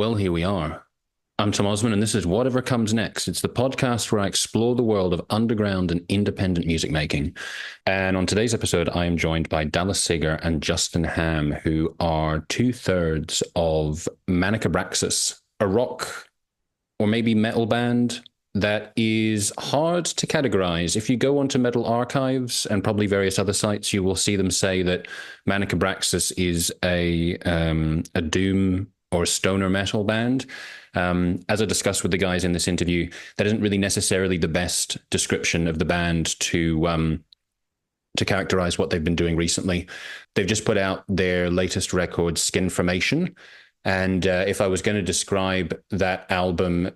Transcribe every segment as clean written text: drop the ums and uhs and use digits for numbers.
Well, here we are. I'm Tom Osman, and this is Whatever Comes Next. It's the podcast where I explore the world of underground and independent music making. And on today's episode, I am joined by Dallas Seger and Justin Hamm, who are two-thirds of Manic Abraxas, a rock or maybe metal band that is hard to categorize. If you go onto Metal Archives and probably various other sites, you will see them say that Manic Abraxas is a doom or a stoner metal band. As I discussed with the guys in this interview, that isn't really necessarily the best description of the band to characterize what they've been doing recently. They've just put out their latest record, Skinformation. And if I was going to describe that album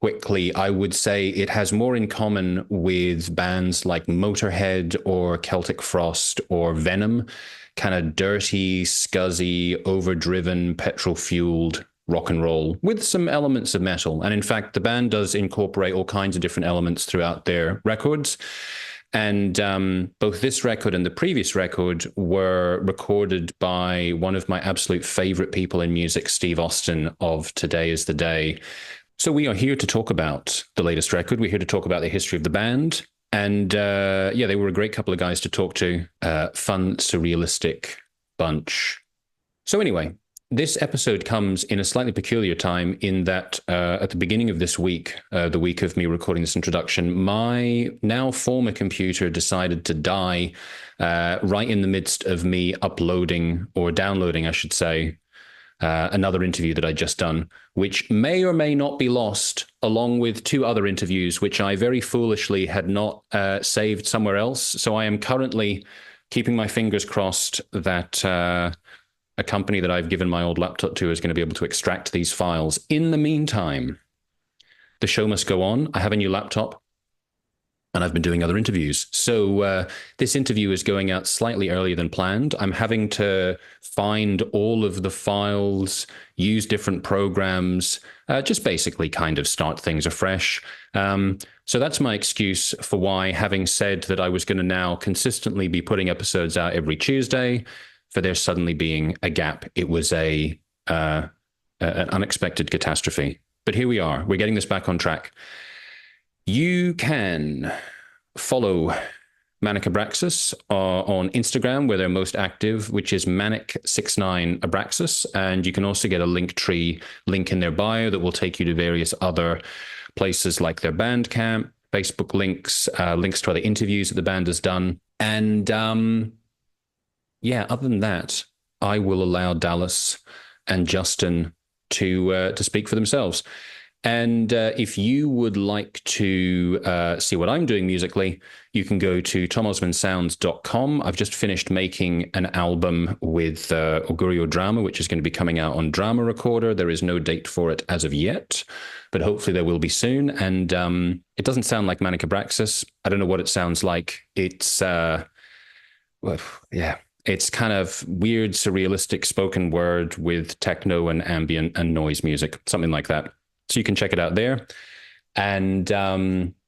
quickly, I would say it has more in common with bands like Motorhead or Celtic Frost or Venom, kind of dirty, scuzzy, overdriven, petrol-fueled rock and roll with some elements of metal. And in fact, the band does incorporate all kinds of different elements throughout their records. And both this record and the previous record were recorded by one of my absolute favorite people in music, Steve Austin of Today Is the Day. So we are here to talk about the latest record. We're here to talk about the history of the band. And they were a great couple of guys to talk to. Fun, surrealistic bunch. So anyway, this episode comes in a slightly peculiar time in that at the beginning of this week, the week of me recording this introduction, my now former computer decided to die right in the midst of me uploading or downloading, I should say, another interview that I'd just done, which may or may not be lost, along with two other interviews, which I very foolishly had not saved somewhere else. So I am currently keeping my fingers crossed that a company that I've given my old laptop to is going to be able to extract these files. In the meantime, the show must go on. I have a new laptop, and I've been doing other interviews. So this interview is going out slightly earlier than planned. I'm having to find all of the files, use different programs, just basically kind of start things afresh. So that's my excuse for why, having said that I was going to now consistently be putting episodes out every Tuesday, for there suddenly being a gap. It was an unexpected catastrophe. But here we are. We're getting this back on track. You can follow Manic Abraxas on Instagram, where they're most active, which is Manic69Abraxas. And you can also get a Linktree link in their bio that will take you to various other places like their Bandcamp, Facebook links, links to other interviews that the band has done. And other than that, I will allow Dallas and Justin to speak for themselves. And if you would like to see what I'm doing musically, you can go to tomosmansounds.com. I've just finished making an album with Augurio Drama, which is going to be coming out on Drama Recorder. There is no date for it as of yet, but hopefully there will be soon. And it doesn't sound like Manic Abraxas. I don't know what it sounds like. It's, it's kind of weird, surrealistic spoken word with techno and ambient and noise music, something like that. So you can check it out there. And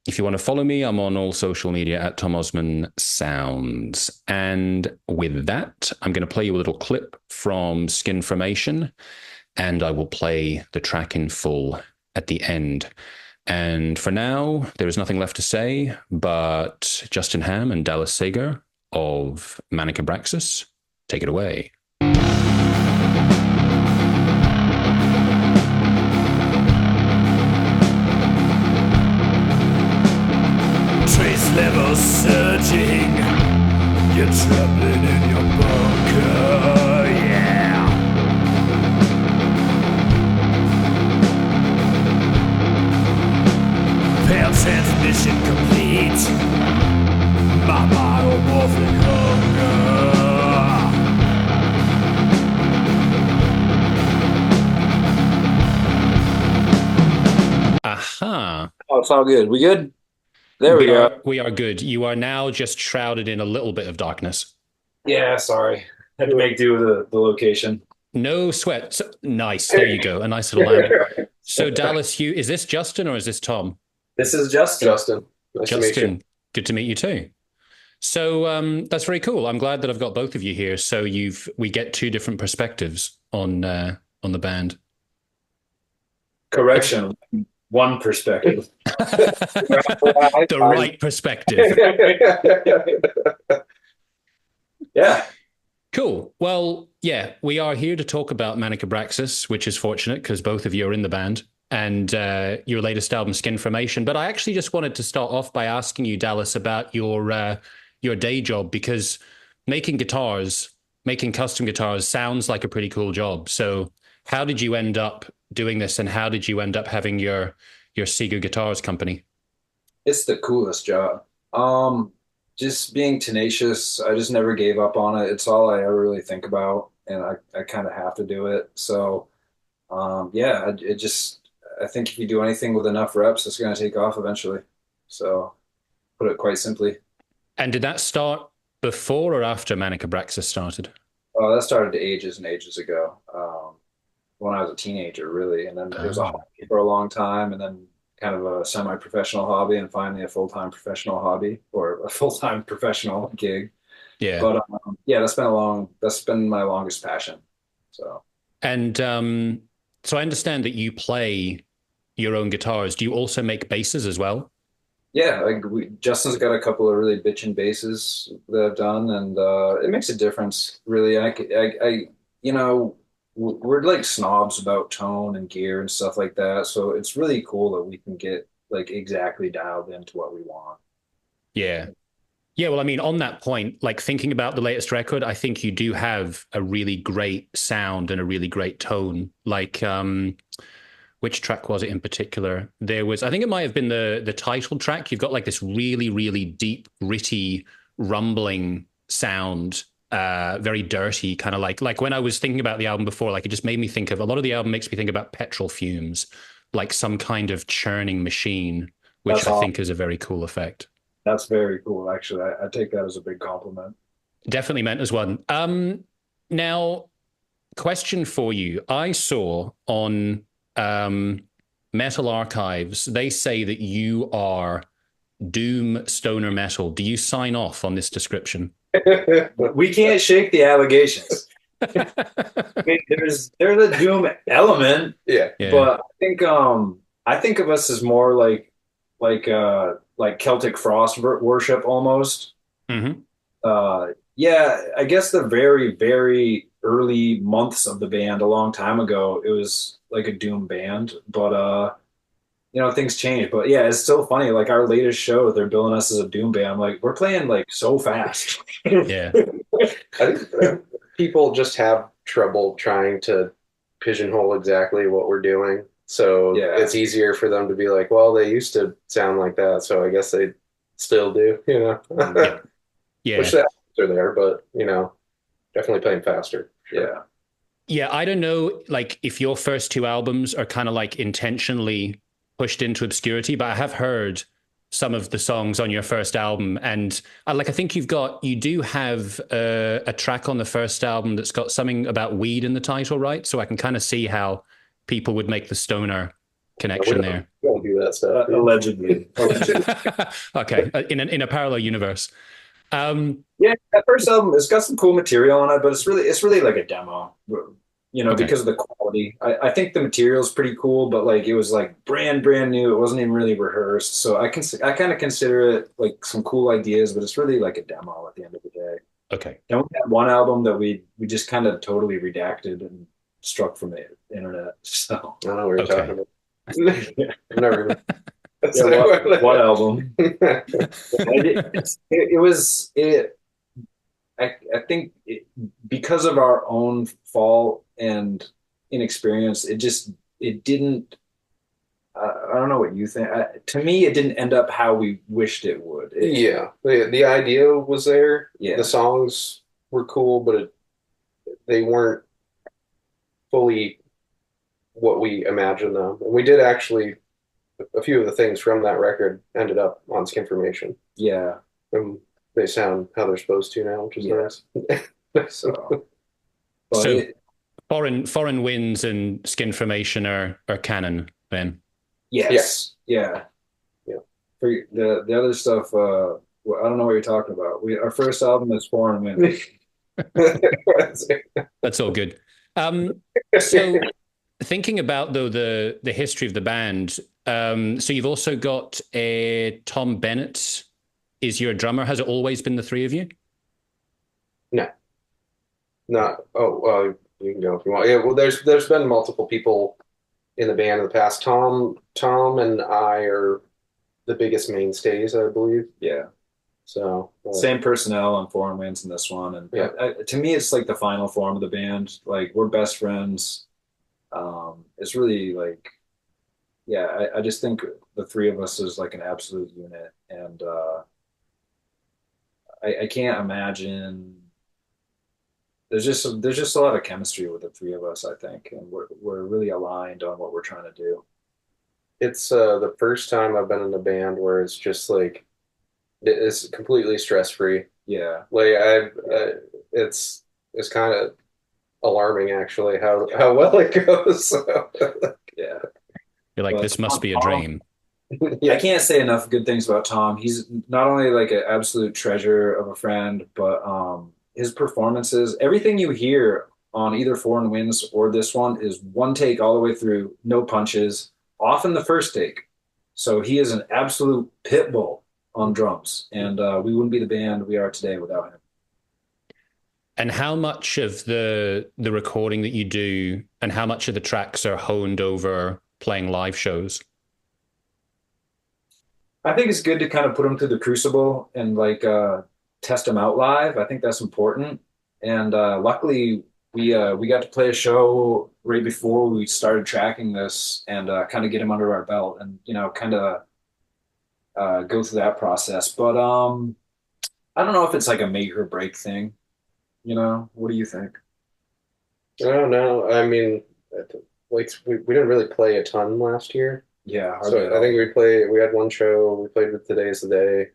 if you want to follow me, I'm on all social media at Tom Osman Sounds. And with that, I'm going to play you a little clip from Skinformation, and I will play the track in full at the end. And for now, there is nothing left to say, but Justin Hamm and Dallas Seger of Manic Abraxas, take it away. Trace levels surging, you're trembling in your bunker, yeah. Pale transmission complete, my biomorphic hunger. Aha. Oh, it's all good. We good? There we go. We are good. You are now just shrouded in a little bit of darkness. Yeah, sorry. Had to make do with the location. No sweat. So, nice. There you go. A nice little lamp. So Dallas, is this Justin or is this Tom? This is Justin. Nice to meet Justin, good to meet you too. So that's very cool. I'm glad that I've got both of you here. So we get two different perspectives on the band. Correction, one perspective. The right perspective. Yeah. Cool. Well, yeah, we are here to talk about Manic Abraxas, which is fortunate because both of you are in the band, and your latest album, Skinformation. But I actually just wanted to start off by asking you, Dallas, about your day job, because making guitars, making custom guitars sounds like a pretty cool job. So how did you end up doing this, and how did you end up having your Seger Guitars company? It's the coolest job. Just being tenacious. I just never gave up on it. It's all I ever really think about, and I kind of have to do it. So, yeah, I think if you do anything with enough reps, it's going to take off eventually. So, put it quite simply. And did that start before or after Manic Abraxas started? Oh, that started ages and ages ago, when I was a teenager, really. And then it was a Oh. hobby for a long time, and then kind of a semi-professional hobby, and finally a full-time professional hobby or a full-time professional gig. Yeah. But yeah, that's been my longest passion. So, And so I understand that you play your own guitars. Do you also make basses as well? yeah, Justin's got a couple of really bitchin' basses that I've done, and it makes a difference, really. You know, we're like snobs about tone and gear and stuff like that, so it's really cool that we can get like exactly dialed into what we want. Yeah. Yeah, well, I mean, on that point, like thinking about the latest record, I think you do have a really great sound and a really great tone. Like, which track was it in particular? There was, I think it might have been the title track. You've got like this really, really deep, gritty, rumbling sound, very dirty, kind of like when I was thinking about the album before, like it just made me think of a lot of the album makes me think about petrol fumes, like some kind of churning machine, which That's I all. think is a very cool effect. That's very cool, actually. I take that as a big compliment. Definitely meant as one. Now, question for you. I saw on Metal Archives, they say that you are doom stoner metal. Do you sign off on this description? We can't shake the allegations. I mean, there's a doom element, Yeah. Yeah. but I think of us as more like Celtic Frost worship almost. Mm-hmm. Yeah, I guess the very, very early months of the band a long time ago, it was like a doom band, but you know, things change. But yeah, it's still funny. Like our latest show, they're billing us as a doom band. I'm like, we're playing like so fast. Yeah. I think people just have trouble trying to pigeonhole exactly what we're doing. So Yeah. it's easier for them to be like, well, they used to sound like that, so I guess they still do, you know. Yeah. Yeah. Which the elements are there, but you know, definitely playing faster. Yeah. Yeah, I don't know, like if your first two albums are kind of like intentionally pushed into obscurity, but I have heard some of the songs on your first album, and I think you do have a track on the first album that's got something about weed in the title, right? So I can kind of see how people would make the stoner connection there. We don't do that stuff. Allegedly. Okay, in a parallel universe. Yeah, that first album, it's got some cool material on it, but it's really like a demo, you know, Okay. because of the quality. I think the material is pretty cool, but like it was like brand new. It wasn't even really rehearsed, so I kind of consider it like some cool ideas, but it's really like a demo at the end of the day. Okay. And we had one album that we just kind of totally redacted and struck from the internet. So I don't know what you're Okay. talking about. I've never even. yeah, what album? I think because of our own fault and inexperience, it didn't. I don't know what you think. To me, it didn't end up how we wished it would. Yeah, the idea was there. Yeah. The songs were cool, but they weren't fully what we imagined them. And we did actually, a few of the things from that record ended up on Skinformation. Yeah. And they sound how they're supposed to now, which is Yeah. nice. So, but So foreign winds and Skinformation are canon then. yes, yeah. For the other stuff, well, I don't know what you're talking about. Our first album is Foreign Wind. That's all good. So Thinking about though the history of the band, so you've also got a Tom Bennett is your drummer. Has it always been the three of you? No, not. Oh, well, you can go if you want. Yeah, well, there's been multiple people in the band in the past. Tom and I are the biggest mainstays, I believe. Yeah. So Same personnel on Foreign Winds in this one, and yeah, to me, it's like the final form of the band. Like we're best friends. It's really like, yeah, I just think the three of us is like an absolute unit, and I can't imagine. There's just a lot of chemistry with the three of us, I think, and we're really aligned on what we're trying to do. it's the first time I've been in a band where it's just like it's completely stress free. Yeah, Like it's kind of alarming actually how well it goes. yeah. You're like, But this must be a Tom, dream. I Yeah. can't say enough good things about Tom. He's not only like an absolute treasure of a friend, but his performances, everything you hear on either Foreign Winds or this one is one take all the way through, no punches, often the first take. So he is an absolute pit bull on drums, and we wouldn't be the band we are today without him. And how much of the recording that you do, and how much of the tracks are honed over playing live shows? I think it's good to kind of put them through the crucible and like test them out live. I think that's important. And luckily, we got to play a show right before we started tracking this and kind of get him under our belt and kind of go through that process. But I don't know if it's like a make or break thing. What do you think? I don't know. I mean, like we didn't really play a ton last year. Yeah, hardly So at I think all. we had one show, we played with Today's the Day.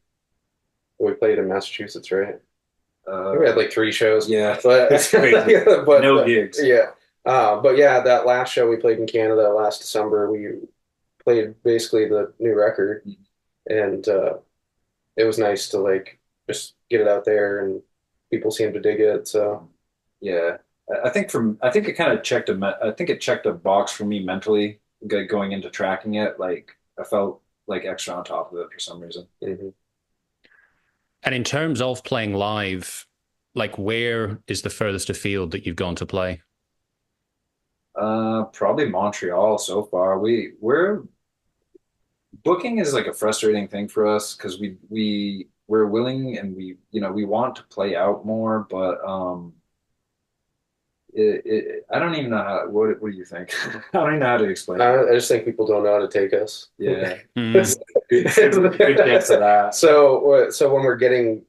We played in Massachusetts, right? I think we had like three shows. Yeah, But it's crazy. but No gigs. yeah. But yeah, that last show we played in Canada last December, we played basically the new record, and it was nice to like just get it out there, and people seemed to dig it. So Yeah, I think it kind of I think it checked a box for me mentally going into tracking it. Like I felt like extra on top of it for some reason. mhm. And in terms of playing live, like where is the furthest afield that you've gone to play? Probably Montreal so far. We're booking is like a frustrating thing for us because we're willing and we want to play out more, but I don't even know what do you think? I don't even know how to explain it. I just think people don't know how to take us. Yeah, Mm. good guess at that. So when we're getting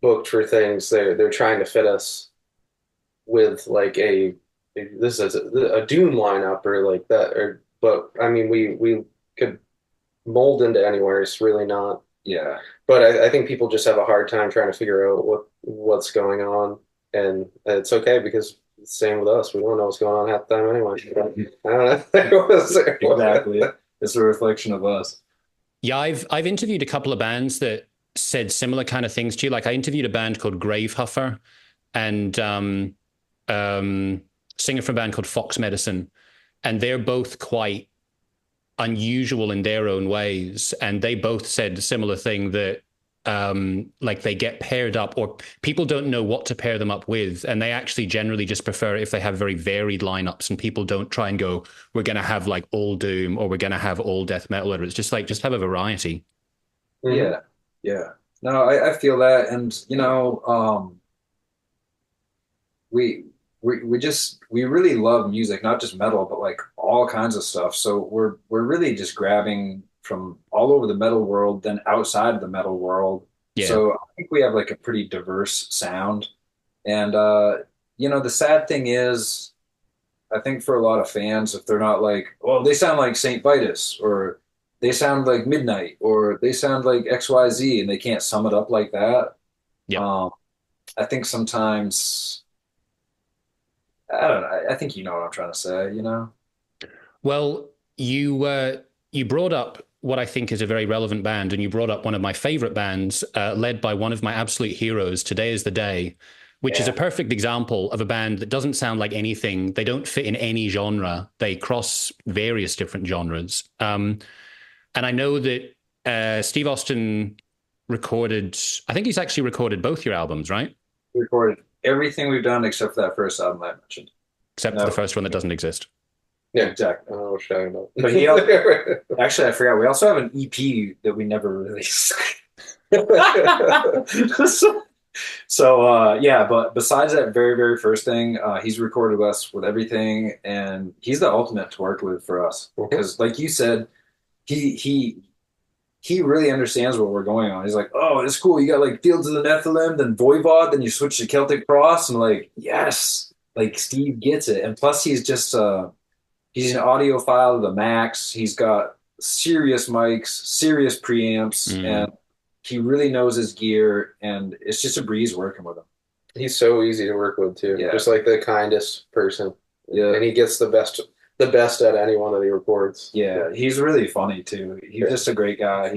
booked for things, they're trying to fit us with like this is a Dune lineup or like that, or but I mean we could mold into anywhere. It's really not. Yeah. But I think people just have a hard time trying to figure out what's going on, and it's okay because it's the same with us. We don't know what's going on half the time anyway. I don't know. Exactly. It's a reflection of us. Yeah, I've interviewed a couple of bands that said similar kind of things to you. Like I interviewed a band called Grave Huffer and singer from a band called Fox Medicine, and they're both quite unusual in their own ways. And they both said a similar thing that like they get paired up or people don't know what to pair them up with. And they actually generally just prefer it if they have very varied lineups and people don't try and go, we're going to have like all doom or we're going to have all death metal. Or it's just like, just have a variety. Mhm. Yeah. Yeah. No, I feel that. And, we really love music, not just metal, but like all kinds of stuff. So we're really just grabbing from all over the metal world, then outside of the metal world. Yeah. So I think we have like a pretty diverse sound. And the sad thing is, I think for a lot of fans, if they're not like, well, they sound like Saint Vitus, or they sound like Midnight, or they sound like XYZ, and they can't sum it up like that. Yeah. I think sometimes I don't know. I think you know what I'm trying to say. Well, you brought up what I think is a very relevant band, and you brought up one of my favorite bands, led by one of my absolute heroes. Today is the day. which is Yeah. a perfect example of a band that doesn't sound like anything. They don't fit in any genre. They cross various different genres. And I know that Steve Austin recorded, I think he's actually recorded both your albums, right? We recorded everything we've done except for that first album I mentioned. Except for the No, first one that doesn't exist. Yeah, exactly. I don't know what you're talking about. But actually, I forgot. We also have an EP that we never released. Yeah, but besides that very, very first thing, he's recorded us with everything, and he's the ultimate to work with for us. Because, like you said, he he really understands what we're going on. He's like, oh, it's cool. You got like Fields of the Nephilim, then Voivod, then you switch to Celtic Frost, and like, yes, like Steve gets it. And plus, he's an audiophile to the max. He's got serious mics, serious preamps, and he really knows his gear. And it's just a breeze working with him. He's so easy to work with too. Yeah. Just like the kindest person. Yeah. And he gets the best at anyone that he records. Yeah, he's really funny too. He's just a great guy.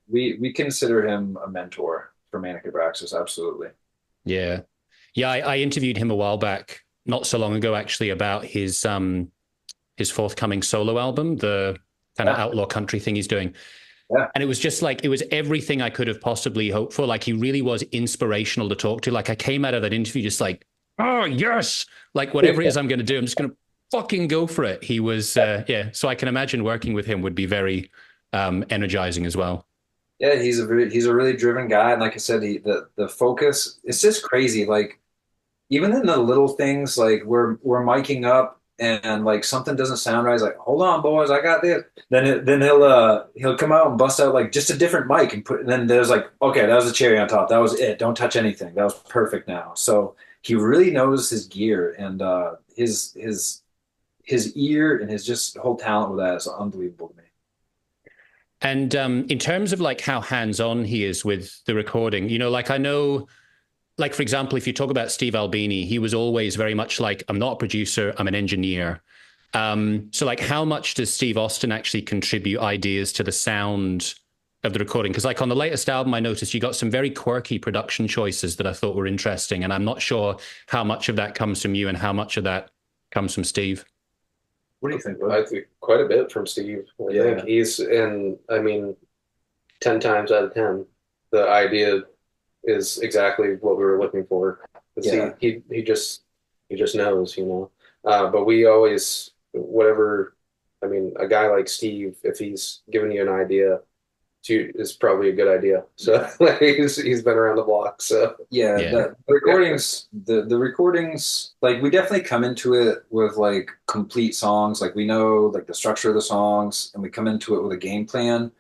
We consider him a mentor for Manic Abraxas, absolutely. Yeah. Yeah, I interviewed him a while back, not so long ago actually, about his forthcoming solo album, the kind of outlaw country thing he's doing. Yeah. And it was just like, it was everything I could have possibly hoped for. Like, he really was inspirational to talk to. Like, I came out of that interview just like, oh, yes. Like, whatever it is I'm going to do, I'm just going to fucking go for it. He was, yeah. So I can imagine working with him would be very energizing as well. Yeah, he's a really driven guy, and like I said, the focus. It's just crazy. Like even in the little things, like we're miking up, and like something doesn't sound right. He's like, hold on, boys, I got this. Then he'll come out and bust out like just a different mic and put. And then there's like, okay, that was the cherry on top. That was it. Don't touch anything. That was perfect now. So he really knows his gear, and his ear and his just whole talent with that is unbelievable to me. And in terms of like how hands-on he is with the recording, you know, like I know, like for example, if you talk about Steve Albini, he was always very much like, I'm not a producer, I'm an engineer. So like how much does Steve Austin actually contribute ideas to the sound of the recording? Because like on the latest album, I noticed you got some very quirky production choices that I thought were interesting. And I'm not sure how much of that comes from you and how much of that comes from Steve. What do you think? I think quite a bit from Steve. I think he's, and I mean, 10 times out of 10, the idea is exactly what we were looking for. Yeah. He just knows, you know. But we always, whatever, I mean, a guy like Steve, if he's giving you an idea, is probably a good idea. So like, he's been around the block. So yeah. The recordings, like we definitely come into it with like complete songs. Like we know like the structure of the songs, and we come into it with a game plan.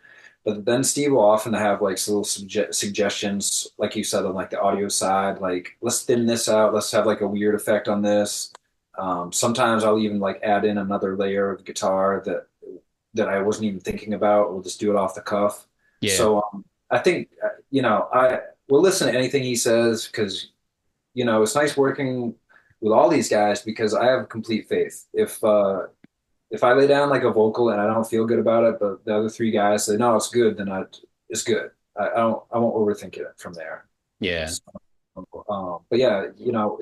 But then Steve will often have like little suggestions, like you said, on like the audio side, like let's thin this out, let's have like a weird effect on this. Sometimes I'll even like add in another layer of guitar that I wasn't even thinking about. We'll just do it off the cuff. Yeah. So I think you know I will listen to anything he says, because you know it's nice working with all these guys because I have complete faith. If I lay down like a vocal and I don't feel good about it, but the other three guys say no, it's good, then it's good. I won't overthink it from there. Yeah. But yeah, you know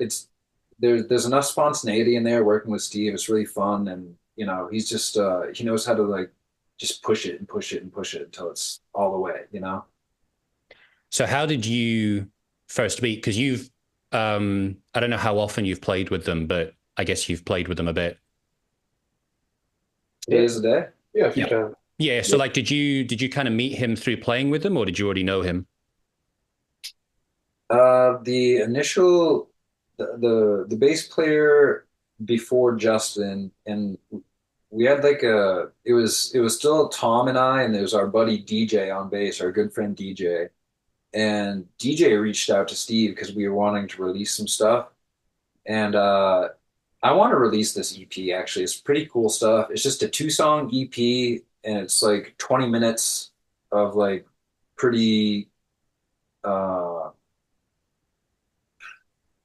there's enough spontaneity in there working with Steve. It's really fun, and you know he's just he knows how to like just push it and push it and push it until it's all the way, you know. So how did you first meet? Because you've I don't know how often you've played with them, but I guess you've played with them a bit. Days a day. yeah, a few times. Yeah. So like, did you kind of meet him through playing with them, or did you already know him? The initial the bass player before Justin, and we had like it was still Tom and I, and there was our buddy DJ on bass, our good friend DJ. And DJ reached out to Steve because we were wanting to release some stuff. And I want to release this EP actually. It's pretty cool stuff. It's just a 2-song EP, and it's like 20 minutes of like pretty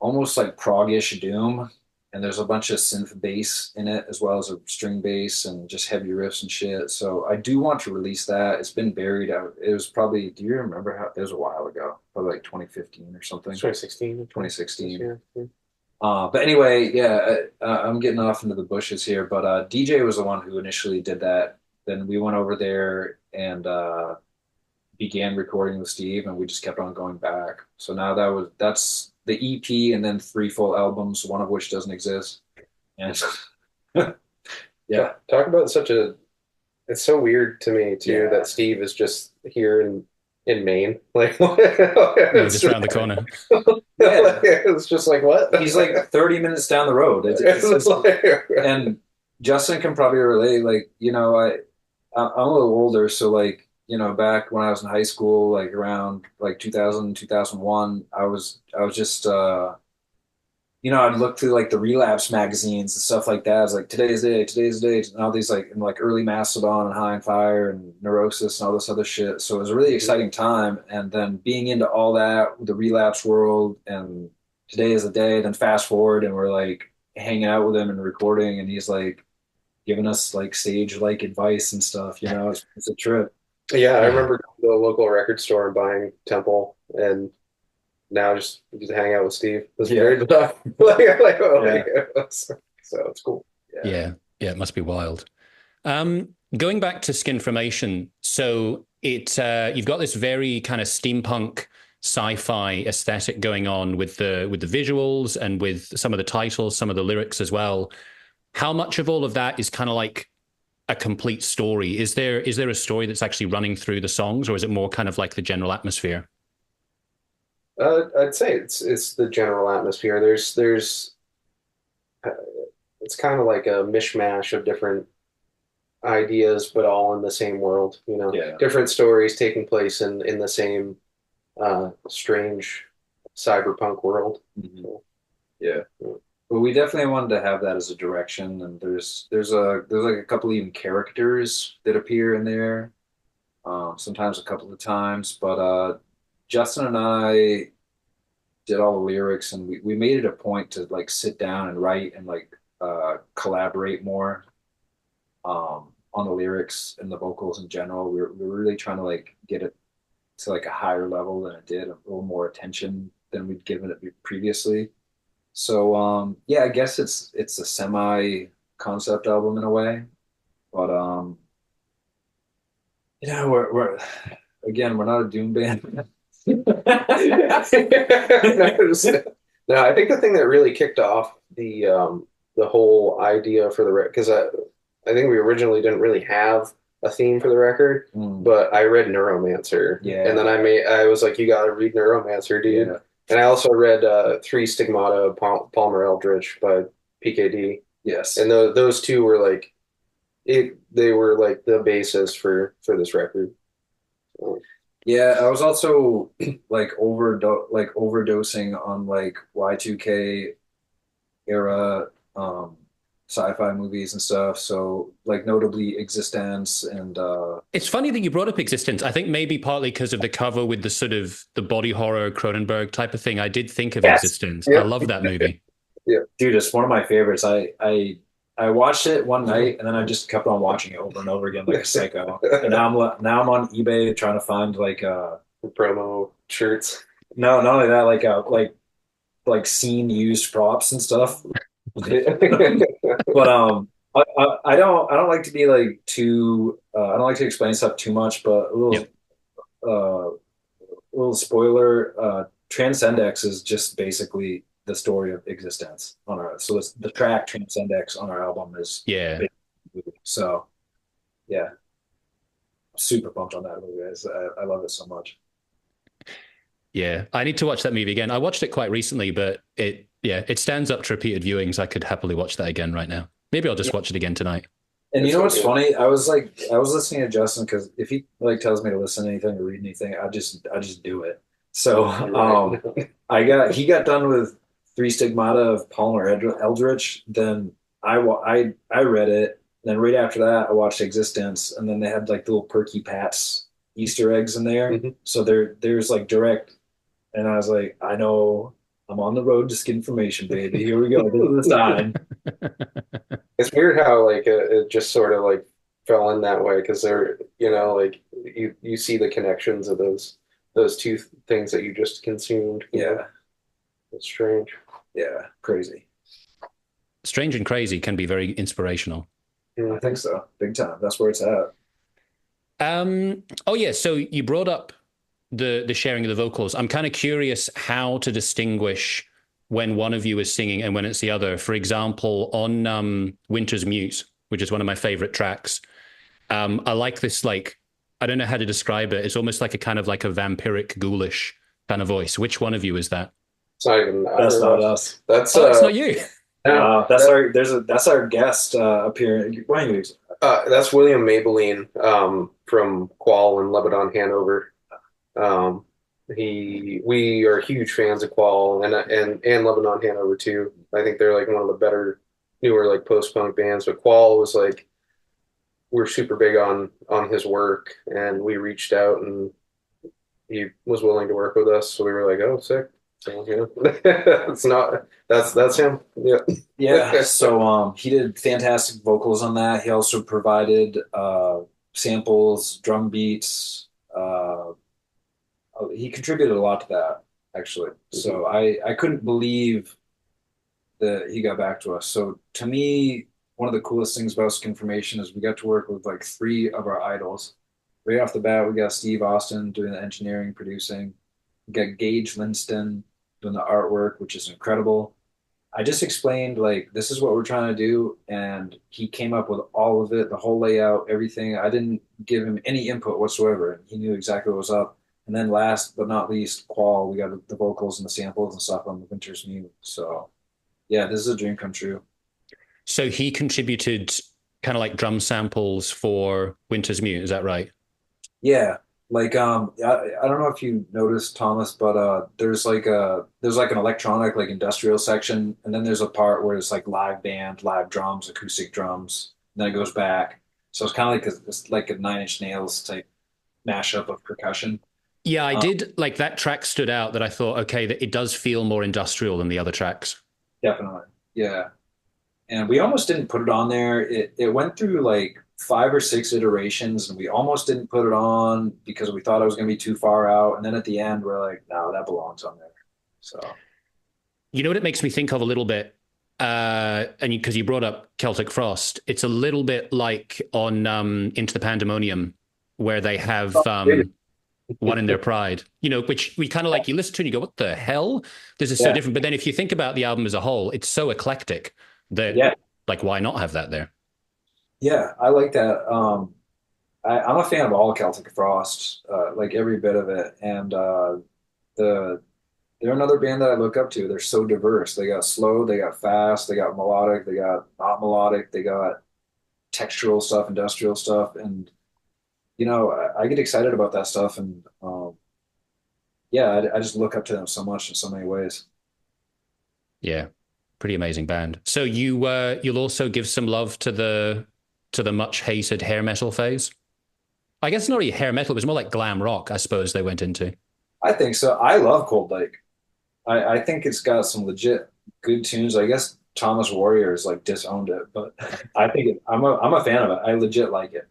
almost like prog-ish doom. And there's a bunch of synth bass in it, as well as a string bass and just heavy riffs and shit. So I do want to release that. It's been buried out. It was probably, do you remember how, it was a while ago, probably like 2015 or something. 2016. 2016. Yeah. But anyway, yeah, I'm getting off into the bushes here, but DJ was the one who initially did that. Then we went over there and began recording with Steve, and we just kept on going back. So now that's the EP, and then 3 full albums, one of which doesn't exist. And yeah, Talk about it's so weird to me too Yeah. that Steve is just here in Maine. Like Just around the corner. it's just like what? he's like 30 minutes down the road. And Justin can probably relate. Like, I'm a little older, so like, back when I was in high school, like around like 2000, 2001, I was just I'd look through like the relapse magazines and stuff like that. I was like, today's the day, and all these like, and like early Mastodon and High on Fire and Neurosis and all this other shit. So it was a really exciting time. And then being into all that, the relapse world, and today is the day, then fast forward and we're like hanging out with him and recording, and he's like giving us like sage like advice and stuff, it's a trip. Yeah, I remember going to the local record store and buying Temple, and now just hang out with Steve. It's very tough. So it's cool. Yeah, it must be wild. Going back to Skinformation, so you've got this very kind of steampunk sci-fi aesthetic going on with the visuals and with some of the titles, some of the lyrics as well. How much of all of that is kind of like a complete story? Is there a story that's actually running through the songs, or is it more kind of like the general atmosphere? I'd say it's the general atmosphere. There's it's kind of like a mishmash of different ideas, but all in the same world. Different stories taking place in the same strange cyberpunk world. Mm-hmm. Yeah. Well, we definitely wanted to have that as a direction, and there's like a couple even characters that appear in there, sometimes a couple of times. But Justin and I did all the lyrics, and we made it a point to like sit down and write and like collaborate more on the lyrics and the vocals in general. We're really trying to like get it to like a higher level than it did, a little more attention than we'd given it previously. So yeah, I guess it's a semi concept album in a way, but we're again, we're not a doom band. No, I think the thing that really kicked off the whole idea for the record, because I think we originally didn't really have a theme for the record, but I read Neuromancer, and then I was like, you got to read Neuromancer, dude. Yeah. And I also read Three Stigmata of Palmer Eldritch by PKD. Yes, and those two were like they were like the basis for this record. Yeah, I was also like overdosing on like Y2K era sci-fi movies and stuff. So like notably Existence and It's funny that you brought up Existence. I think maybe partly because of the cover with the sort of the body horror Cronenberg type of thing. I did think of Existence. I love that movie. Yeah, dude, it's one of my favorites. I watched it one night and then I just kept on watching it over and over again like a psycho. And now I'm on eBay trying to find like promo shirts. No, not only that, like scene used props and stuff. But I don't like to be like too I don't like to explain stuff too much, but little spoiler, Transcendex is just basically the story of Existence on so it's the track Transcendex on our album is so yeah, super pumped on that movie, guys. I love it so much. Yeah, I need to watch that movie again. I watched it quite recently, but it stands up to repeated viewings. I could happily watch that again right now. Maybe I'll just watch it again tonight. And you know what's funny? I was listening to Justin because if he like tells me to listen to anything or read anything, I just do it. So he got done with Three Stigmata of Palmer Eldritch. Then I read it. Then right after that, I watched Existence, and then they had like little Perky Pats Easter eggs in there. Mm-hmm. So there's like direct, and I was like, I know I'm on the road to Skinformation, baby. Here we go. This is the sign. It's weird how like it just sort of like fell in that way because they're like you see the connections of those those two things that you just consumed. Yeah, It's strange. yeah, crazy. Strange and crazy can be very inspirational. I think so, big time. That's where it's at. Oh yeah, so you brought up the sharing of the vocals. I'm kind of curious how to distinguish when one of you is singing and when it's the other. For example, on Winter's Muse, which is one of my favorite tracks, I like this, like, I don't know how to describe it. It's almost like a kind of like a vampiric, ghoulish kind of voice. Which one of you is that? It's not even That's not us. That's Oh, it's not you. That's our guest appearing. That's William Maybelline from Qual in Lebanon, Hanover. We are huge fans of Qual and Lebanon, Hanover too. I think they're like one of the better, newer like post punk bands. But Qual was like we're super big on his work, and we reached out, and he was willing to work with us. So we were like, oh, sick. So yeah, it's not that's him. Yeah. Yeah, so he did fantastic vocals on that. He also provided samples, drum beats. He contributed a lot to that, actually. So I couldn't believe that he got back to us. So to me, one of the coolest things about Skinformation is we got to work with like three of our idols. Right off the bat, we got Steve Austin doing the engineering, producing. We got Gage Linston doing the artwork, which is incredible. I just explained like this is what we're trying to do, and he came up with all of it, the whole layout, everything. I didn't give him any input whatsoever. He knew exactly what was up. And then last but not least, Qual, we got the vocals and the samples and stuff on the Winter's Mute. So yeah, this is a dream come true. So he contributed kind of like drum samples for Winter's Mute. Is that right? Yeah, like I don't know if you noticed, Thomas, but there's like an electronic like industrial section, and then there's a part where it's like live band, live drums, acoustic drums, and then it goes back. So it's kind of like it's like a Nine Inch Nails type mashup of percussion. Yeah, I Um, did. Like that track stood out that I thought, okay, that it does feel more industrial than the other tracks. Definitely, yeah. And we almost didn't put it on there. It went through like five or six iterations, and we almost didn't put it on because we thought it was going to be too far out. And then at the end, we're like, no, that belongs on there. So You know what it makes me think of a little bit? And because you brought up Celtic Frost, it's a little bit like on Into the Pandemonium, where they have One in Their Pride, which we kind of like, you listen to and you go, what the hell? This is so yeah, different. But then if you think about the album as a whole, it's so eclectic that, yeah, like, why not have that there? yeah, I like that. I'm a fan of all Celtic Frost, like every bit of it. And the they're another band that I look up to. They're so diverse. They got slow, they got fast, they got melodic, they got not melodic, they got textural stuff, industrial stuff, and I get excited about that stuff, and yeah, I just look up to them so much in so many ways. Yeah, pretty amazing band. So you'll also give some love to the much hated hair metal phase. I guess it's not really hair metal; it was more like glam rock, I suppose they went into. I think so. I love Cold Lake. I think it's got some legit good tunes. I guess Thomas Warrior's like disowned it, but I'm a fan of it. I legit like it.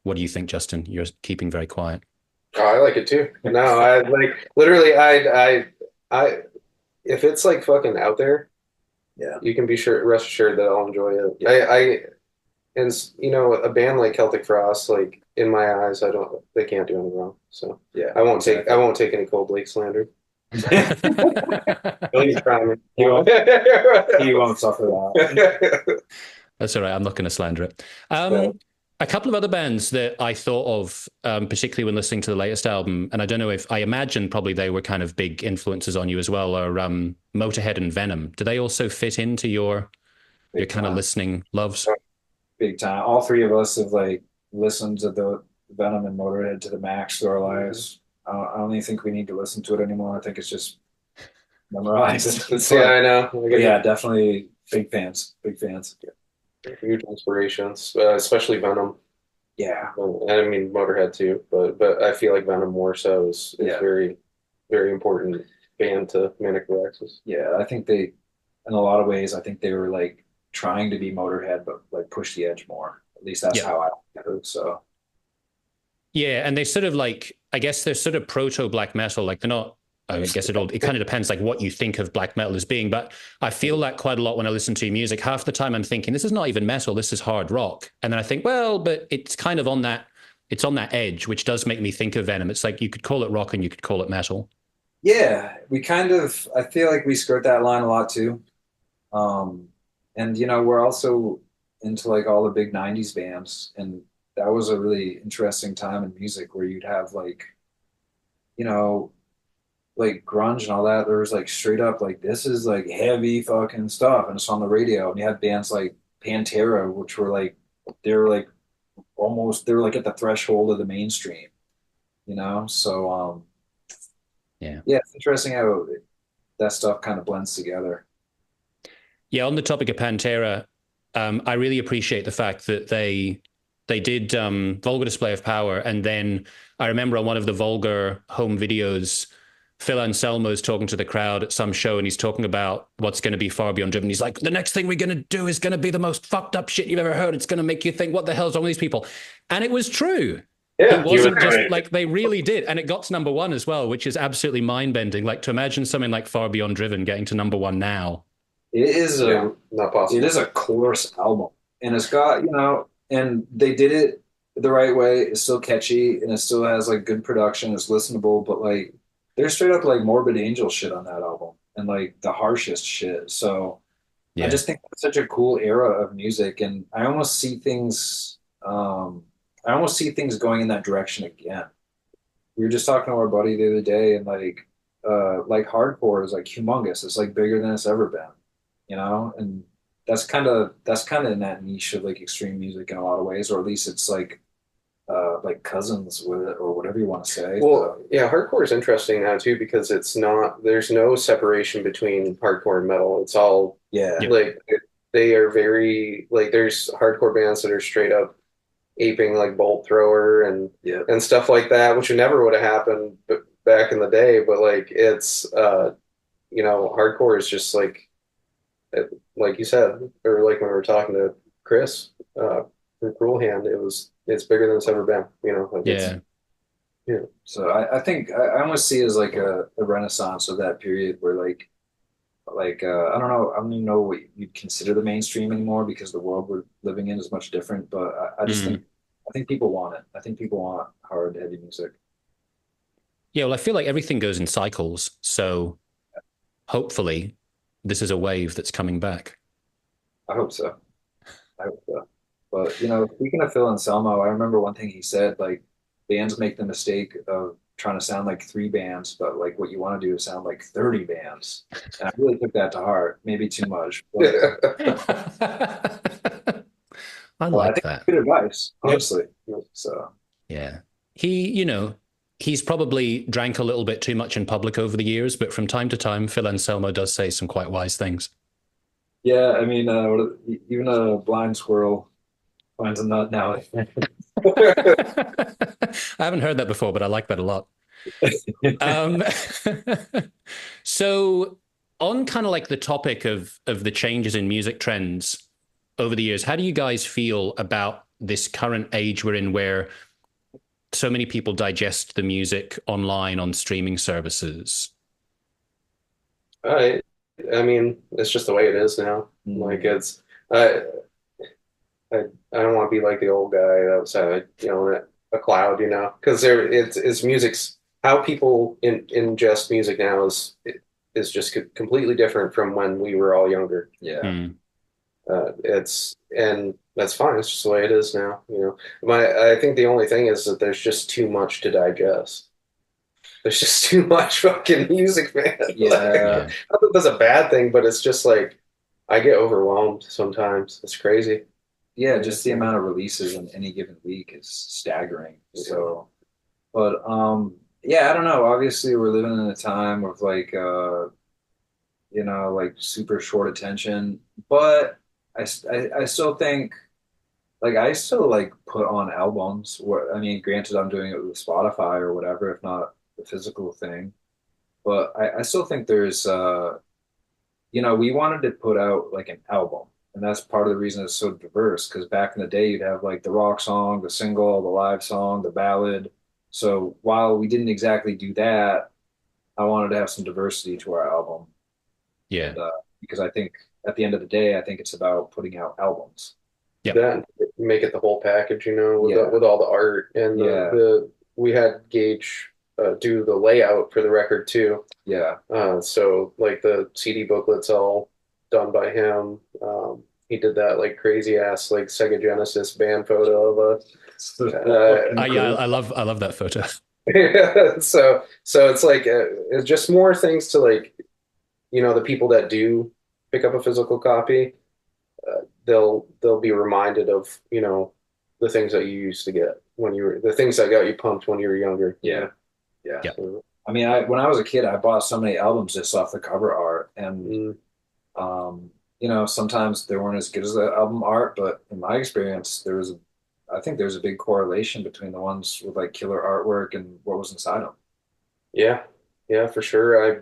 What do you think, Justin? You're keeping very quiet. Oh, I like it too. No, I like literally. I. If it's like fucking out there, Yeah, you can be rest assured that I'll enjoy it. yeah, And a band like Celtic Frost, like in my eyes, they can't do any wrong. So yeah. I won't take any Cold Lake slander. Don't even try me. He won't suffer that. That's all right. I'm not going to slander it. So, A couple of other bands that I thought of, particularly when listening to the latest album, and I don't know if I imagine probably they were kind of big influences on you as well, are Motorhead and Venom. Do they also fit into your Big kind of time. listening loves? Big time. All three of us have like listened to the Venom and Motorhead to the max through our lives. I don't even think we need to listen to it anymore. I think it's just memorized. It's yeah, like, I know. but yeah, definitely big fans. Big fans. Huge inspirations, especially Venom. Yeah, And I mean Motorhead too, but I feel like Venom more so is yeah, very, very important band to Manic Abraxas. yeah. I think in a lot of ways, I think they were like trying to be Motorhead, but like push the edge more. At least that's Yeah. how I heard. So Yeah, and they sort of like, I guess they're sort of proto black metal. Like they're not, I guess it kind of depends like what you think of black metal as being, but I feel that quite a lot when I listen to your music. Half the time I'm thinking, this is not even metal, this is hard rock. And then I think, well, but it's kind of on that, it's on that edge, which does make me think of Venom. It's like you could call it rock and you could call it metal. Yeah, we kind of, I feel like we skirt that line a lot too. Um, and we're also into like all the big 90s bands, and that was a really interesting time in music where you'd have like, you know, like grunge and all that. There was like straight up like this is like heavy fucking stuff, and it's on the radio. And you had bands like Pantera, which were like they were like almost they were like at the threshold of the mainstream, So Yeah. yeah, it's interesting how that stuff kind of blends together. Yeah, on the topic of Pantera, I really appreciate the fact that they did Vulgar Display of Power, and then I remember on one of the Vulgar home videos, Phil Anselmo's talking to the crowd at some show, and he's talking about what's going to be Far Beyond Driven. He's like, the next thing we're going to do is going to be the most fucked up shit you've ever heard. It's going to make you think, what the hell's wrong with these people? And it was true. Yeah, It wasn't just like they really did. And it got to number one as well, which is absolutely mind bending. Like to imagine something like Far Beyond Driven getting to number one now. It is not possible. it is a coarse album, and it's got and they did it the right way. It's still catchy, and it still has like good production. It's listenable, but like there's straight up like Morbid Angel shit on that album, and like the harshest shit. So I Yeah. just think that's such a cool era of music, and I almost see things. I almost see things going in that direction again. We were just talking to our buddy the other day, and like hardcore is like humongous. It's like bigger than it's ever been, and that's kind of in that niche of like extreme music in a lot of ways, or at least it's like cousins with it, or whatever you want to say. Well, yeah, hardcore is interesting now too because there's no separation between hardcore and metal. It's all Yeah, Yep. like they are very like there's hardcore bands that are straight up aping like Bolt Thrower yeah, and stuff like that, which never would have happened back in the day. But like it's hardcore is just like you said, or like when we were talking to Chris from Cruel Hand, it's bigger than it's ever been. Like Yeah. yeah. so I think I almost see it as like a renaissance of that period where I don't know, I don't even know what you'd consider the mainstream anymore because the world we're living in is much different. But I just Mm. think people want it. I think people want hard, heavy music. Yeah, well, I feel like everything goes in cycles. So hopefully this is a wave that's coming back. I hope so. I hope so. But speaking of Phil Anselmo, I remember one thing he said, like bands make the mistake of trying to sound like three bands, but like what you want to do is sound like 30 bands. And I really took that to heart, maybe too much. But I well, I like think that. it's good advice, Yeah. honestly. So Yeah. He's probably drank a little bit too much in public over the years, but from time to time, Phil Anselmo does say some quite wise things. yeah, I mean, even a blind squirrel finds a nut now. I haven't heard that before, but I like that a lot. Um, so on kind of like the topic of the changes in music trends over the years, how do you guys feel about this current age we're in where so many people digest the music online on streaming services? I mean, it's just the way it is now. Like it's I I don't want to be like the old guy that was in a cloud, because it's music's how people ingest music now is just completely different from when we were all younger. Yeah. Hmm. And that's fine. It's just the way it is now. I think the only thing is that there's just too much to digest. There's just too much fucking music, man. Yeah. Yeah. Not that that's a bad thing, but it's just like I get overwhelmed sometimes. It's crazy. Yeah, just the amount of releases in any given week is staggering. So, but yeah, I don't know. Obviously, we're living in a time of like super short attention. But I still think I still like put on albums. Where I mean, granted, I'm doing it with Spotify or whatever, if not the physical thing. But I still think there's we wanted to put out like an album, And that's part of the reason it's so diverse. Because back in the day, you'd have like the rock song, the single, the live song, the ballad. So while we didn't exactly do that, I wanted to have some diversity to our album. Yeah. And because I think at the end of the day, I think it's about putting out albums. Yep. That make it the whole package, you know, with Yeah. with all the art and Yeah. the we had Gage do the layout for the record too. Yeah. So like the CD booklet's all done by him. He did that like crazy ass like Sega Genesis band photo of us. Yeah, I love that photo. So it's like it's just more things to like, you know, the people that do pick up a physical copy, they'll be reminded of, you know, the things that you used to get when you were the things that got you pumped when you were younger. Yeah. Yeah. Yep. So, I mean, when I was a kid, I bought so many albums just off the cover art, and you know, sometimes they weren't as good as the album art, but in my experience, I think there's a big correlation between the ones with like killer artwork and what was inside them. yeah, yeah, for sure.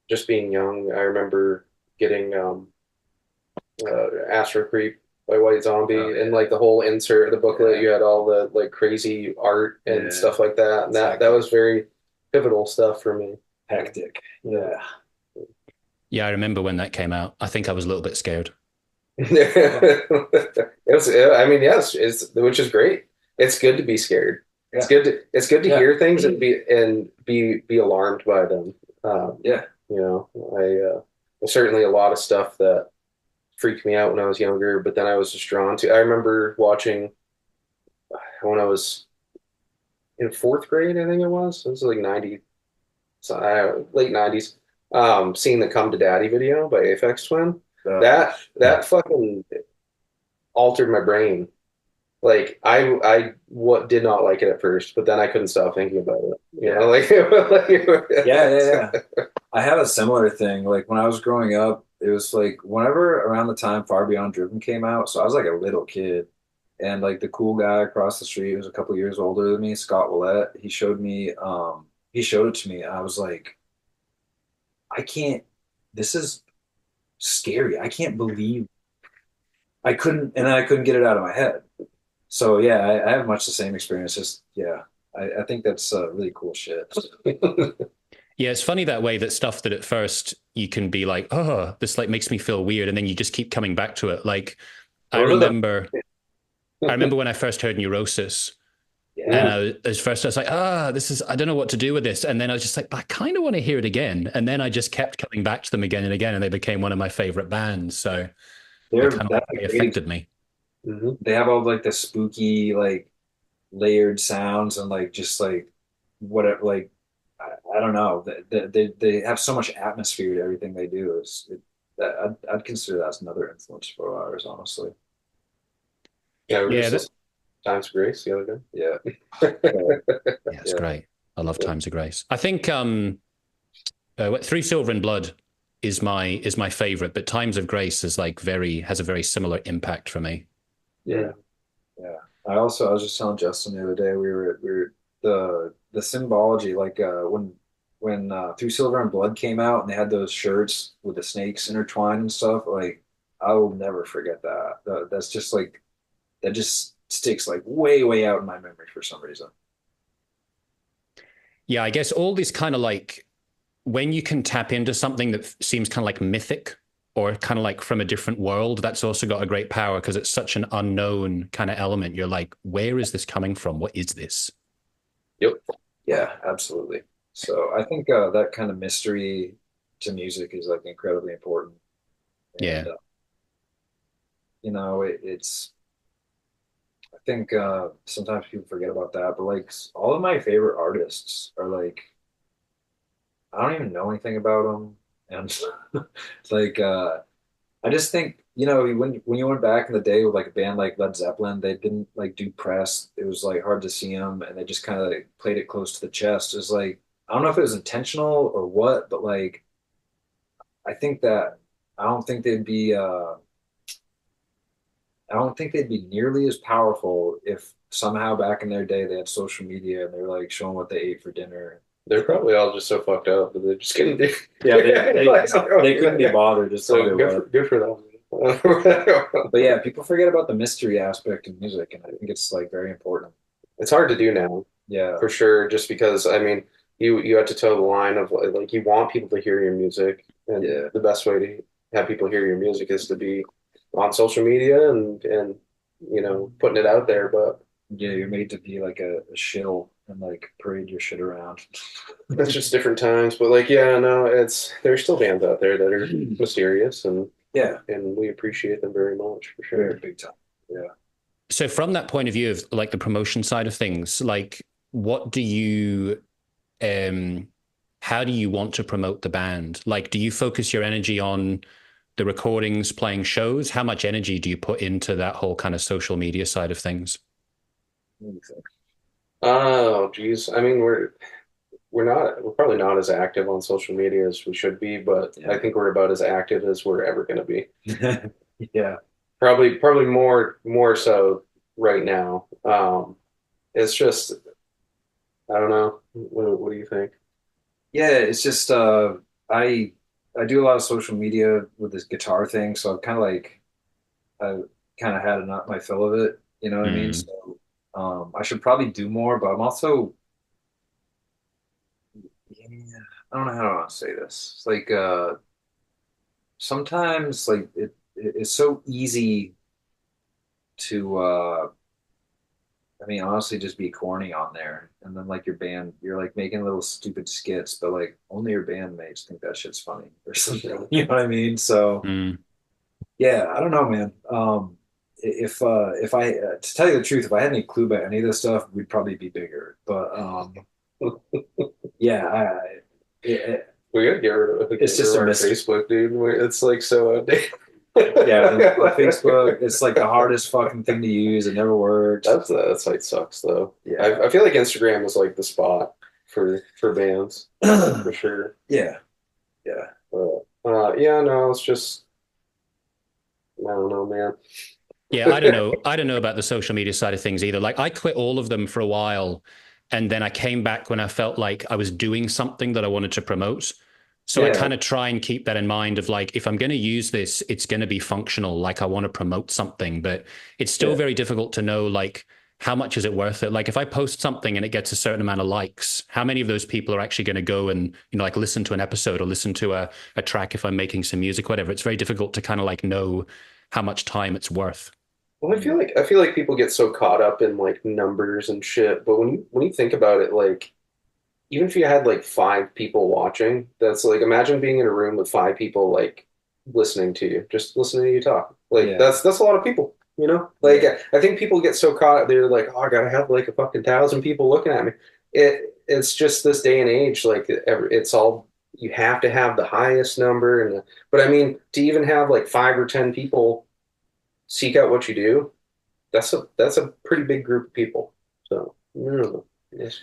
Just being young, I remember getting Astro Creep by White Zombie, Oh, and like the whole insert of the booklet, yeah. you had all the like crazy art and Yeah. stuff like that. And that was very pivotal stuff for me. Hectic. Yeah. Yeah, I remember when that came out. I think I was a little bit scared. It was, I mean, yes, which is great. It's good to be scared. It's Yeah. good to Yeah. hear things and be alarmed by them. Yeah. You know, there's certainly a lot of stuff that freaked me out when I was younger, but then I was just drawn to. I remember watching when I was in fourth grade, I think it was. It was like 90, late 90s. Seeing the Come to Daddy video by Aphex Twin. That fucking altered my brain. Like I what did not like it at first, but then I couldn't stop thinking about it. You know, like Yeah. I had a similar thing. Like when I was growing up, it was like whenever around the time Far Beyond Driven came out, so I was like a little kid, and like the cool guy across the street who was a couple years older than me, Scott Willett, he showed it to me, and I was like, I can't, this is scary. I can't believe I couldn't get it out of my head. So yeah, I have much the same experience. Just yeah, I think that's really cool shit. Yeah, it's funny that way, that stuff that at first you can be like, oh, this like makes me feel weird, and then you just keep coming back to it. Like I remember when I first heard Neurosis, and I was like, I don't know what to do with this. And then I was just like, I kind of want to hear it again. And then I just kept coming back to them again and again, and they became one of my favorite bands. So they kind of like affected me. Mm-hmm. They have all like the spooky, like layered sounds and like just like whatever, like I don't know. They have so much atmosphere to everything they do. I'd consider that as another influence for ours, honestly. Yeah, we were Yeah, just Times of Grace the other day. Yeah. Yeah, it's great. I love Times of Grace. I think Through Silver and Blood is my favorite, but Times of Grace is like has a very similar impact for me. Yeah. I was just telling Justin the other day, we were the symbology, like when Through Silver and Blood came out and they had those shirts with the snakes intertwined and stuff, like I will never forget that. That's just like that just sticks like way out in my memory for some reason. Yeah, I guess all this kind of like when you can tap into something that seems kind of like mythic or kind of like from a different world, that's also got a great power because it's such an unknown kind of element. You're like, where is this coming from? What is this? Yep. Yeah, absolutely. So I think that kind of mystery to music is like incredibly important. And, Yeah. You know, it's I think sometimes people forget about that, but like all of my favorite artists are like I don't even know anything about them, and it's like I just think you know when you went back in the day with like a band like Led Zeppelin, they didn't like do press. It was like hard to see them, and they just kind of like, played it close to the chest. It was like I don't know if it was intentional or what, but like I think that I don't think they'd be I don't think they'd be nearly as powerful if somehow back in their day they had social media and they're like showing what they ate for dinner. They're probably all just so fucked up that they just couldn't do. Yeah, they couldn't be bothered. Just So good for them. But yeah, people forget about the mystery aspect of music, and I think it's like very important. It's hard to do now, Yeah, for sure, just because I mean, you have to toe the line of like you want people to hear your music, and yeah, the best way to have people hear your music is to be on social media and putting it out there. But yeah. You're made to be like a shill and like parade your shit around. it's just different times. But like, yeah, no, it's there's still bands out there that are mysterious, Yeah, and we appreciate them very much for sure. very big time. Yeah. So from that point of view of like the promotion side of things, like what do you um how do you want to promote the band? Like, do you focus your energy on the recordings, playing shows? How much energy do you put into that whole kind of social media side of things? What do you think? Oh, geez. I mean, we're probably not as active on social media as we should be, but Yeah. I think we're about as active as we're ever going to be. Yeah. Probably more so right now. It's just I don't know. What do you think? Yeah, it's just I I do a lot of social media with this guitar thing, so I've kind of like I kind of had enough my fill of it, you know what I mean? Mm. So I should probably do more, but I'm also yeah, I don't know how to say this. It's like sometimes like it's so easy to I mean honestly just be corny on there and then like your band you're like making little stupid skits but like only your bandmates think that shit's funny or something. You know what I mean? So Mm. yeah, I don't know, man. If I to tell you the truth, if I had any clue about any of this stuff, we'd probably be bigger. But yeah, We gotta it's get rid just of a our mystery. Facebook, dude. It's like so outdated. Yeah, the Facebook, it's like the hardest fucking thing to use. It never works. That site sucks though. Yeah. I feel like Instagram is like the spot for bands for sure. Yeah, yeah. Yeah, no, it's just I don't know, man. Yeah, I don't know. I don't know about the social media side of things either. Like I quit all of them for a while and then I came back when I felt like I was doing something that I wanted to promote. So I Yeah, kind of try and keep that in mind of like, if I'm going to use this, it's going to be functional. Like I want to promote something, but it's still yeah, very difficult to know like how much is it worth it? Like if I post something and it gets a certain amount of likes, how many of those people are actually going to go and, like listen to an episode or listen to a track if I'm making some music, whatever. It's very difficult to kind of like know how much time it's worth. Well, I feel like people get so caught up in like numbers and shit, but when you think about it, like even if you had like five people watching, that's like imagine being in a room with five people like listening to you, just listening to you talk. Like yeah, that's a lot of people, you know? Like yeah, I think people get so caught they're like, oh, I gotta have like a fucking 1,000 people looking at me. It's just this day and age, like it's all you have to have the highest number but I mean to even have like 5 or 10 people seek out what you do, that's a pretty big group of people. So I don't know. Yes.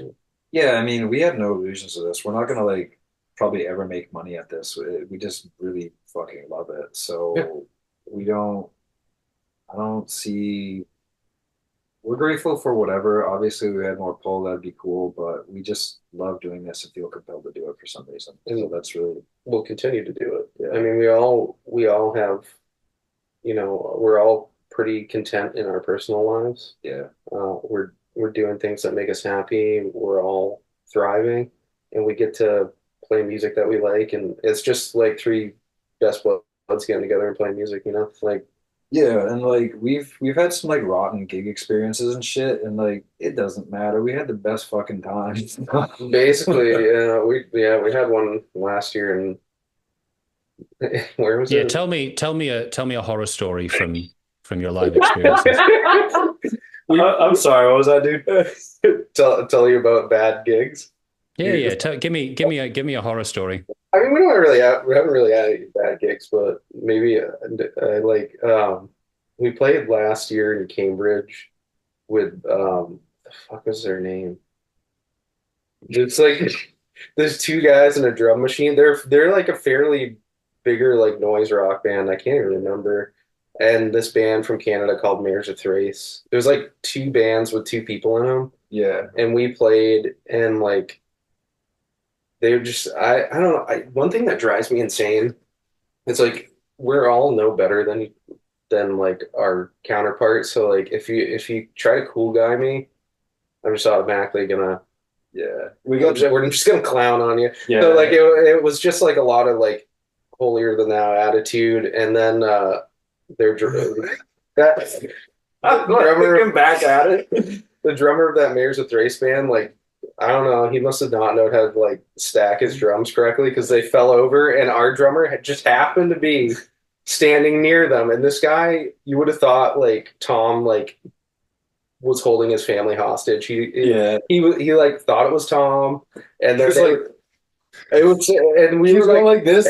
yeah. I mean, we have no illusions of this. We're not gonna like probably ever make money at this. We just really fucking love it. Yeah. So we don't. I don't see. We're grateful for whatever. Obviously, we had more pull, that'd be cool, but we just love doing this and feel compelled to do it for some reason. So And that's really, we'll continue to do it. I yeah, mean, we all have, we're all pretty content in our personal lives. yeah, We're doing things that make us happy. We're all thriving, and we get to play music that we like, and it's just like three best buds getting together and playing music. Like yeah. And like we've had some like rotten gig experiences and shit, and like it doesn't matter. We had the best fucking time. basically, we had one last year, and where was Yeah, it? tell me a horror story from your live experiences. I'm sorry, what was that, dude? Tell you about bad gigs. Yeah, yeah. Give me a horror story. I mean, we haven't really had any bad gigs, but maybe like we played last year in Cambridge with the fuck was their name? It's like there's two guys and a drum machine. They're like a fairly bigger like noise rock band. I can't even remember. And this band from Canada called Mares of Thrace. There's like two bands with two people in them, Yeah, and we played and like they're just I don't know. One thing that drives me insane, it's like we're all no better than like our counterparts. So like if you try to cool guy me, I'm just automatically gonna Yeah. we're just gonna clown on you. Yeah. So like it was just like a lot of like holier than thou attitude, and then they're that Looking back at it. the drummer of that Mares of Thrace band, like I don't know, he must have not known how to like stack his drums correctly because they fell over, and our drummer had just happened to be standing near them, and this guy, you would have thought like Tom like was holding his family hostage. He like thought it was Tom, and It was they- like it was, and we he were was going like this.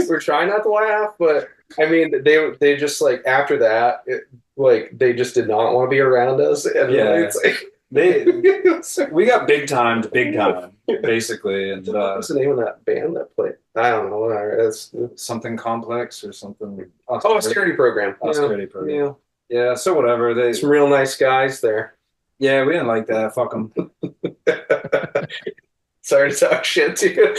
we're trying not to laugh, but I mean, they just like after that, like they just did not want to be around us, and Yeah. it's like We got big time, basically, and what's the name of that band that played? I don't know. Whatever. It's something complex or something. austerity program. Austerity program. Yeah, so whatever. They Some real nice guys there. Yeah, we didn't like that. Fuck them. Sorry to talk shit to you.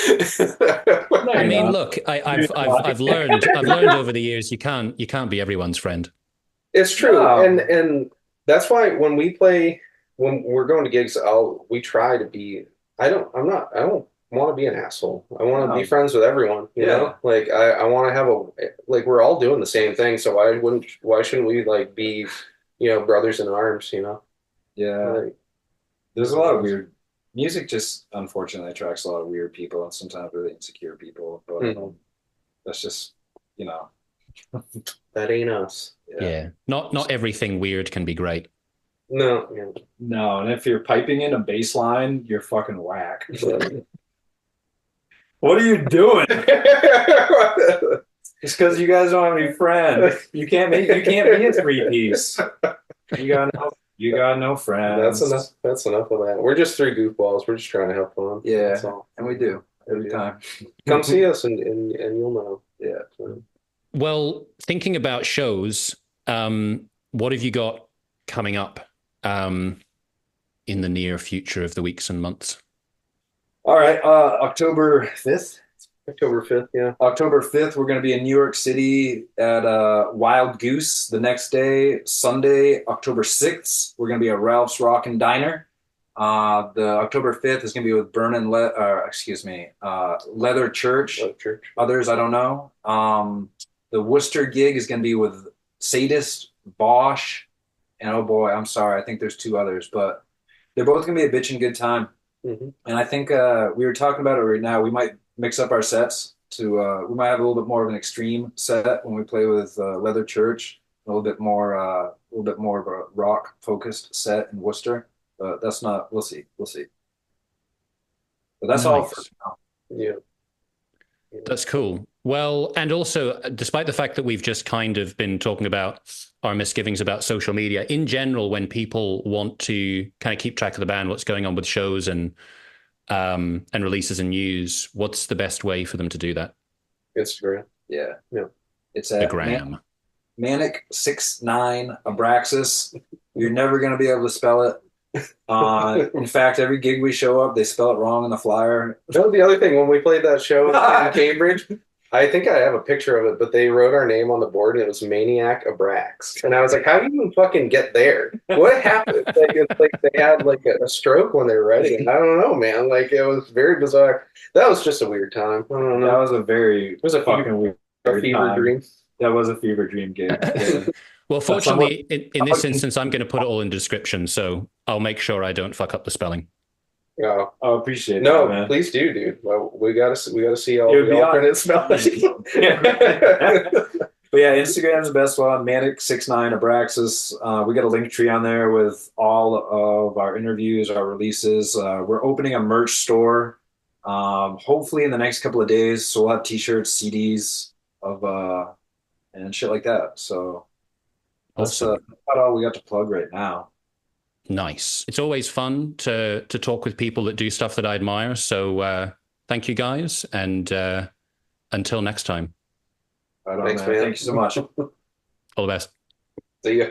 I mean, look, I've learned over the years you can't be everyone's friend. It's true, No. and that's why when we're going to gigs, we try to be. I don't want to be an asshole. I want to be friends with everyone. You know, like I want to have like we're all doing the same thing. So why shouldn't we like be, brothers in arms? You know. Yeah. Like, There's a lot of weird music. Just unfortunately attracts a lot of weird people and sometimes really insecure people. But that's just that ain't us. Yeah. Not everything weird can be great. No. No, and if you're piping in a bass line, you're fucking whack. What are you doing? Just because you guys don't have any friends, you can't be a 3-piece. You got no friends. That's enough of that. We're just three goofballs. We're just trying to have fun. Yeah, That's all. and we do every time. Come see us and you'll know. Yeah. Well, thinking about shows, what have you got coming up in the near future of the weeks and months? All right, October 5th. October 5th, yeah. October 5th, we're going to be in New York City at Wild Goose. The next day, Sunday, October 6th, we're going to be at Ralph's Rockin' Diner. The October 5th is going to be with Leather Church. Others, I don't know. The Worcester gig is going to be with Sadist, Bosch, and oh boy, I'm sorry, I think there's two others, but they're both going to be a bitchin' good time. Mm-hmm. And I think we were talking about it right now. We might mix up our sets to we might have a little bit more of an extreme set when we play with Leather Church, a little bit more of a rock focused set in Worcester. But that's not. We'll see. But that's all for now. Yeah. That's cool. Well, and also, despite the fact that we've just kind of been talking about our misgivings about social media, in general, when people want to kind of keep track of the band, what's going on with shows and releases and news, what's the best way for them to do that? Instagram. Yeah. It's The at gram. Manic 69 Abraxas. You're never going to be able to spell it. In fact, every gig we show up, they spell it wrong on the flyer. That was the other thing when we played that show in Cambridge. I think I have a picture of it, but they wrote our name on the board and it was Maniac Abraxas. And I was like, how do you even fucking get there? What happened? It's like they had like a stroke when they were writing it. I don't know, man. Like it was very bizarre. That was just a weird time. I don't know. That was a fucking weird fever time. dream. That was a fever dream gig. Yeah. Well, fortunately, in this instance, I'm going to put it all in the description, so I'll make sure I don't fuck up the spelling. Oh, I appreciate no, that, man. please do, dude. Well, we gotta see all It would the be alternate spellings. But yeah, Instagram's the best one. Manic69 Abraxas. We got a link tree on there with all of our interviews, our releases. We're opening a merch store, hopefully in the next couple of days. So we'll have T-shirts, CDs and shit like that. So that's Awesome. about all we got to plug right now. Nice. It's always fun to talk with people that do stuff that I admire. So thank you guys, and until next time. Right on, Thanks, man. man. Thank you so much. All the best. See ya.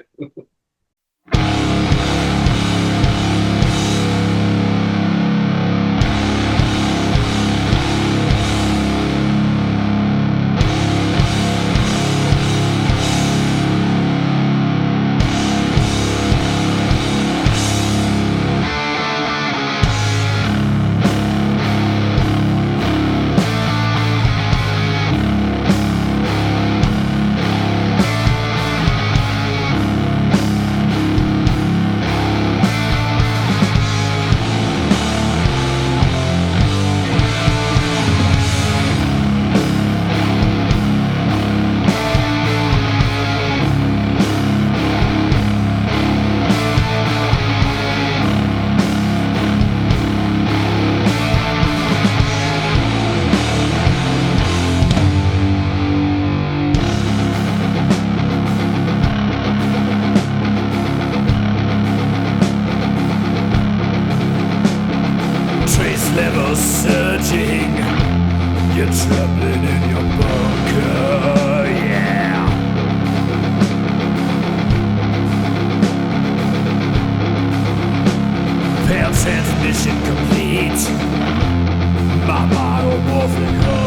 level surging. You're trembling in your bunker, yeah. Pale transmission complete. My biomorphic